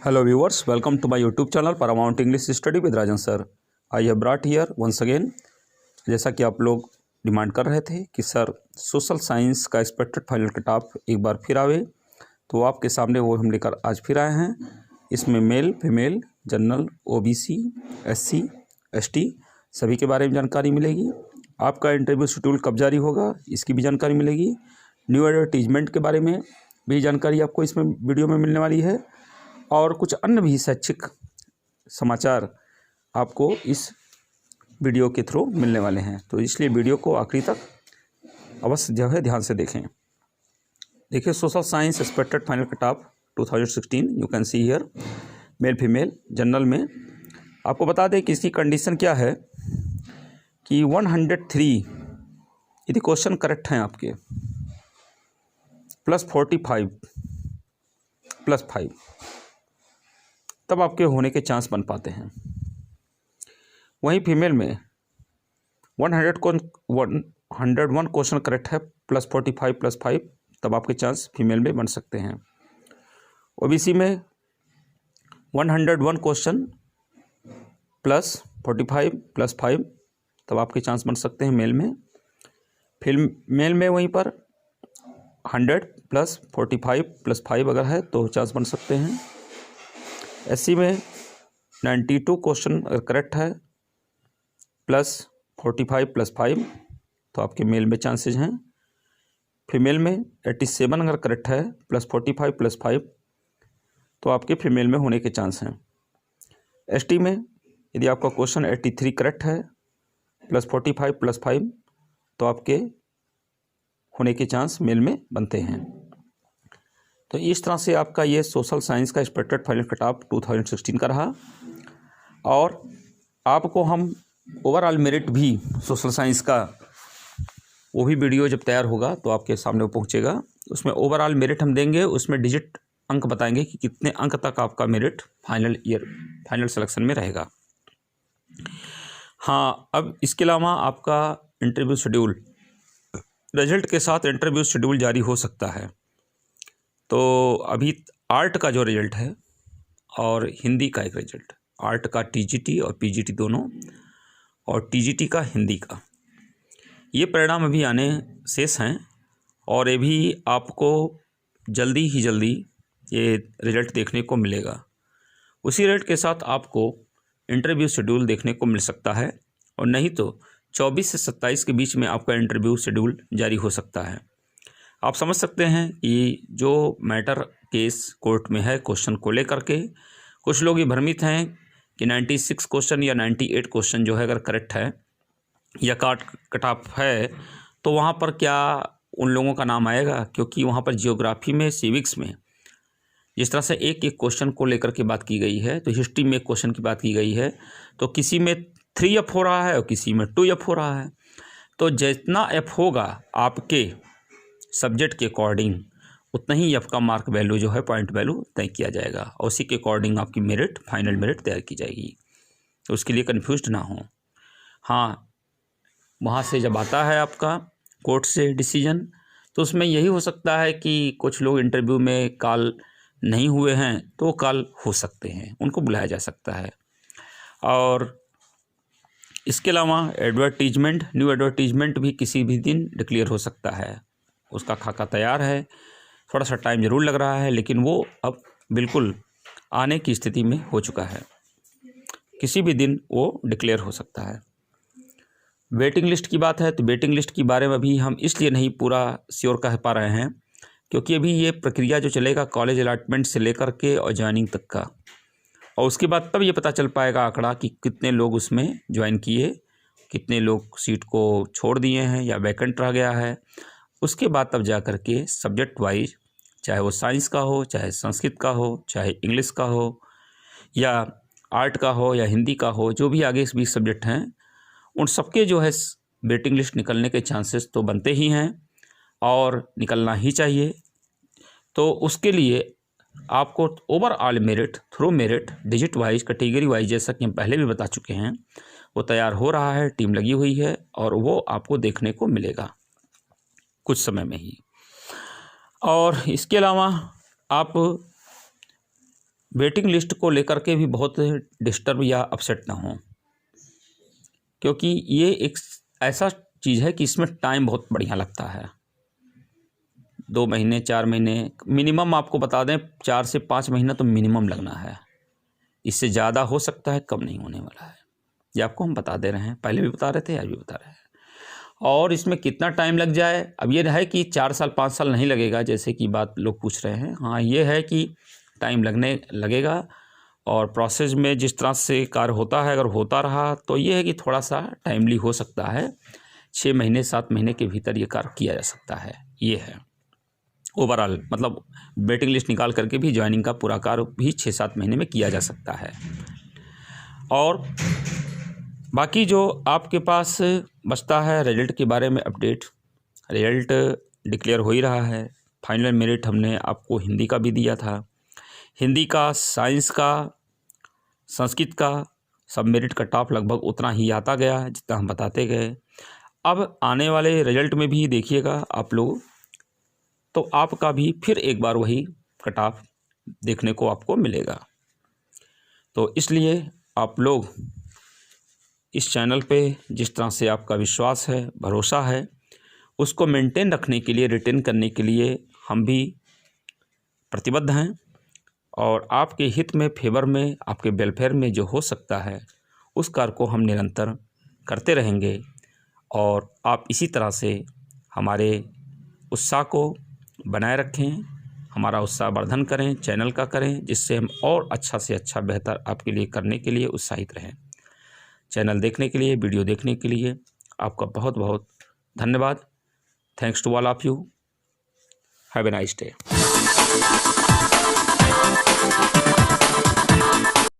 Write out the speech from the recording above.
Hello viewers, welcome to my YouTube channel Paramount English Study with Rajan sir. I have brought here once again, जैसा कि आप लोग demand कर रहे थे कि सर सोशल साइंस का एक्सपेक्टेड फाइनल कट ऑफ एक बार फिर आवे, तो आपके सामने वो हम लेकर आज फिर आए हैं। इसमें male, female, general, OBC, SC, ST सभी के बारे में जानकारी मिलेगी। आपका इंटरव्यू शेड्यूल कब जारी होगा इसकी भी जानकारी मिलेगी। न्यू एडवर्टीजमेंट के बारे में भी जानकारी आपको इसमें वीडियो में मिलने वाली है और कुछ अन्य भी शैक्षिक समाचार आपको इस वीडियो के थ्रू मिलने वाले हैं, तो इसलिए वीडियो को आखिरी तक अवश्य जो है ध्यान से देखें। देखिए, social science expected final cut off 2016 you can see here, mail female general में आपको बता दें कि इसकी कंडीशन क्या है कि 103 यदि क्वेश्चन करेक्ट हैं आपके प्लस 45 प्लस 5 तब आपके होने के चांस बन पाते हैं। वहीं फीमेल में 101 क्वेश्चन करेक्ट है प्लस 45 प्लस 5 तब आपके चांस फीमेल में बन सकते हैं। ओबीसी में 101 क्वेश्चन प्लस 45 प्लस 5 तब आपके चांस बन सकते हैं मेल में। मेल में वहीं पर 100 प्लस 45 प्लस 5 अगर है तो चांस बन सकते हैं। एससी में 92 क्वेश्चन अगर करेक्ट है प्लस 45 प्लस 5 तो आपके मेल में चांसेज हैं। फीमेल में 87 अगर करेक्ट है प्लस 45 प्लस 5 तो आपके फीमेल में होने के चांस हैं। एसटी में यदि आपका क्वेश्चन 83 करेक्ट है प्लस 45 प्लस 5 तो आपके होने के चांस मेल में बनते हैं। तो इस तरह से आपका ये सोशल साइंस का एक्सपेक्टेड फाइनल कट ऑफ 2016 का रहा और आपको हम ओवरऑल मेरिट भी सोशल साइंस का वो भी वीडियो जब तैयार होगा तो आपके सामने वो पहुंचेगा। उसमें ओवरऑल मेरिट हम देंगे, उसमें डिजिट अंक बताएंगे कि कितने अंक तक आपका मेरिट फाइनल सिलेक्शन में रहेगा। हाँ, अब इसके अलावा आपका इंटरव्यू शेड्यूल रिजल्ट के साथ इंटरव्यू शेड्यूल जारी हो सकता है। तो अभी आर्ट का जो रिजल्ट है और हिंदी का एक रिजल्ट, आर्ट का टीजीटी और पीजीटी दोनों और टीजीटी का हिंदी का, ये परिणाम अभी आने शेष हैं और ये भी आपको जल्दी ही जल्दी ये रिजल्ट देखने को मिलेगा। उसी रिजल्ट के साथ आपको इंटरव्यू शेड्यूल देखने को मिल सकता है और नहीं तो 24 से 27 के बीच में आपका इंटरव्यू शेड्यूल जारी हो सकता है। आप समझ सकते हैं कि जो मैटर केस कोर्ट में है क्वेश्चन को लेकर के कुछ लोग ये भ्रमित हैं कि 96 क्वेश्चन या 98 क्वेश्चन जो है अगर करेक्ट है या कट ऑफ है तो वहाँ पर क्या उन लोगों का नाम आएगा, क्योंकि वहाँ पर जियोग्राफी में, सिविक्स में जिस तरह से एक एक क्वेश्चन को लेकर के बात की गई है, तो हिस्ट्री में एक क्वेश्चन की बात की गई है तो किसी में 3F हो रहा है और किसी में 2F हो रहा है। तो जितना F होगा आपके सब्जेक्ट के अकॉर्डिंग उतना ही एफ का मार्क वैल्यू जो है पॉइंट वैल्यू तय किया जाएगा और उसी के अकॉर्डिंग आपकी मेरिट फाइनल मेरिट तैयार की जाएगी। तो उसके लिए कन्फ्यूज्ड ना हो। हाँ, वहाँ से जब आता है आपका कोर्ट से डिसीजन तो उसमें यही हो सकता है कि कुछ लोग इंटरव्यू में कॉल नहीं हुए हैं तो कॉल हो सकते हैं, उनको बुलाया जा सकता है। और इसके अलावा एडवर्टीजमेंट, न्यू एडवर्टीजमेंट भी किसी भी दिन डिक्लेयर हो सकता है। उसका खाका तैयार है, थोड़ा सा टाइम ज़रूर लग रहा है लेकिन वो अब बिल्कुल आने की स्थिति में हो चुका है। किसी भी दिन वो डिक्लेयर हो सकता है। वेटिंग लिस्ट की बात है तो वेटिंग लिस्ट के बारे में भी हम इसलिए नहीं पूरा श्योर कह पा रहे हैं क्योंकि अभी ये प्रक्रिया जो चलेगा कॉलेज अलॉटमेंट से लेकर के और ज्वाइनिंग तक का, और उसके बाद तब ये पता चल पाएगा आंकड़ा कि कितने लोग उसमें ज्वाइन किए, कितने लोग सीट को छोड़ दिए हैं या वैकेंट रह गया है। उसके बाद तब जा कर के सब्जेक्ट वाइज, चाहे वो साइंस का हो, चाहे संस्कृत का हो, चाहे इंग्लिश का हो या आर्ट का हो या हिंदी का हो, जो भी आगे भी सब्जेक्ट हैं उन सबके जो है वेटिंग लिस्ट निकलने के चांसेस तो बनते ही हैं और निकलना ही चाहिए। तो उसके लिए आपको overall merit, through merit, digit wise, category wise, जैसा कि हम पहले भी बता चुके हैं, वो तैयार हो रहा है, टीम लगी हुई है और वो आपको देखने को मिलेगा कुछ समय में ही। और इसके अलावा आप वेटिंग लिस्ट को लेकर के भी बहुत डिस्टर्ब या अपसेट ना हो, क्योंकि ये एक ऐसा चीज़ है कि इसमें टाइम बहुत बढ़िया लगता है। 2 महीने 4 महीने मिनिमम, आपको बता दें 4 से 5 महीना तो मिनिमम लगना है। इससे ज़्यादा हो सकता है, कम नहीं होने वाला है। ये आपको हम बता दे रहे हैं, पहले भी बता रहे थे, आज भी बता रहे हैं। और इसमें कितना टाइम लग जाए, अब ये है कि 4 साल 5 साल नहीं लगेगा जैसे कि बात लोग पूछ रहे हैं। हाँ, ये है कि टाइम लगेगा और प्रोसेस में जिस तरह से कार्य होता है, अगर होता रहा तो ये है कि थोड़ा सा टाइमली हो सकता है। 6 महीने 7 महीने के भीतर ये कार्य किया जा सकता है। ये है ओवरऑल, मतलब वेटिंग लिस्ट निकाल करके भी ज्वाइनिंग का पूरा कार्य भी 6-7 महीने में किया जा सकता है। और बाकी जो आपके पास बचता है रिजल्ट के बारे में अपडेट, रिजल्ट डिक्लेयर हो ही रहा है। फाइनल मेरिट हमने आपको हिंदी का भी दिया था, हिंदी का, साइंस का, संस्कृत का, सब मेरिट कट ऑफ लगभग उतना ही आता गया जितना हम बताते गए। अब आने वाले रिजल्ट में भी देखिएगा आप लोग, तो आपका भी फिर एक बार वही कट ऑफ देखने को आपको मिलेगा। तो इसलिए आप लोग इस चैनल पे जिस तरह से आपका विश्वास है, भरोसा है, उसको मेंटेन रखने के लिए, रिटेन करने के लिए हम भी प्रतिबद्ध हैं। और आपके हित में, फेवर में, आपके वेलफेयर में जो हो सकता है उस कार्य को हम निरंतर करते रहेंगे। और आप इसी तरह से हमारे उत्साह को बनाए रखें, हमारा उत्साह वर्धन करें, चैनल का करें, जिससे हम और अच्छा से अच्छा बेहतर आपके लिए करने के लिए उत्साहित रहें। चैनल देखने के लिए, वीडियो देखने के लिए आपका बहुत बहुत धन्यवाद। Thanks to all of you. Have a nice day.